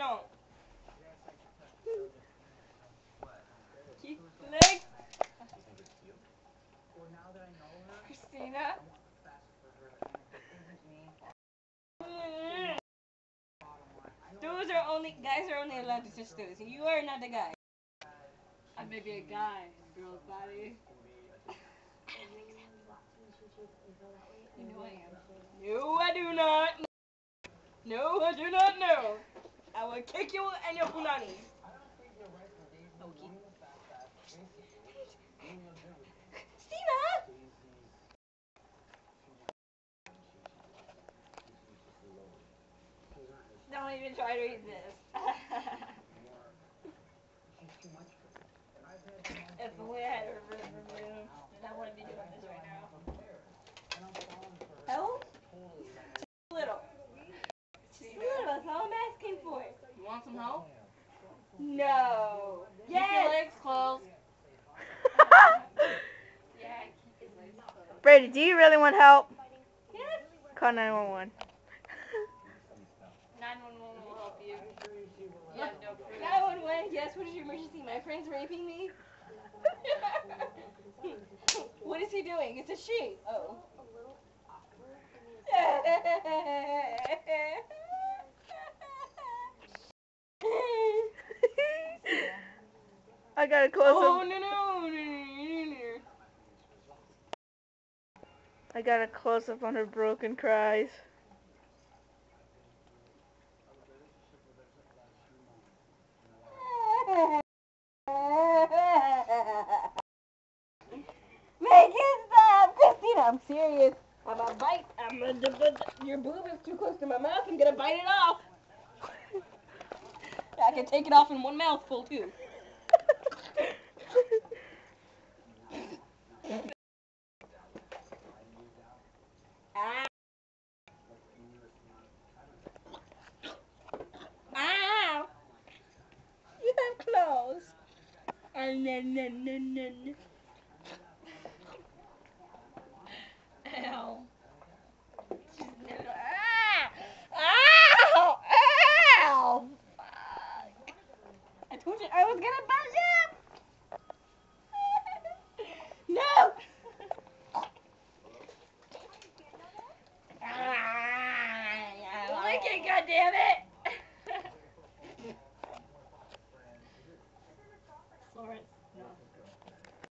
don't. Keep the legs. Christina. Those are only guys are only allowed to touch those. You are not a guy. I may be a guy in a girl's body. You know I am. No, I do not. No, I do not know. I will kick you and your punani. Okay. Stina! Don't even try to eat this. If only I had a room, then I wouldn't be doing this right now. Hell? Little. Just little, that's all I'm asking for. You want some help? No. Keep your legs closed. Yeah, keep his legs closed. Brady, do you really want help? Yes. Call 911. 911 will help you. You have no proof. 911, yes, what is your emergency? My friend's raping me? What is he doing? It's a she. Oh. I got a close Oh, up. no. I got a close up on her broken cries. Make it stop, Christina. I'm serious. I'm gonna bite. Your boob is too close to my mouth. I'm gonna bite it off. I can take it off in one mouthful too. Ah. Ow. You have claws. Ow. Ow! Ow! Fuck. I told you I was gonna bite you! No! Lick it, goddammit!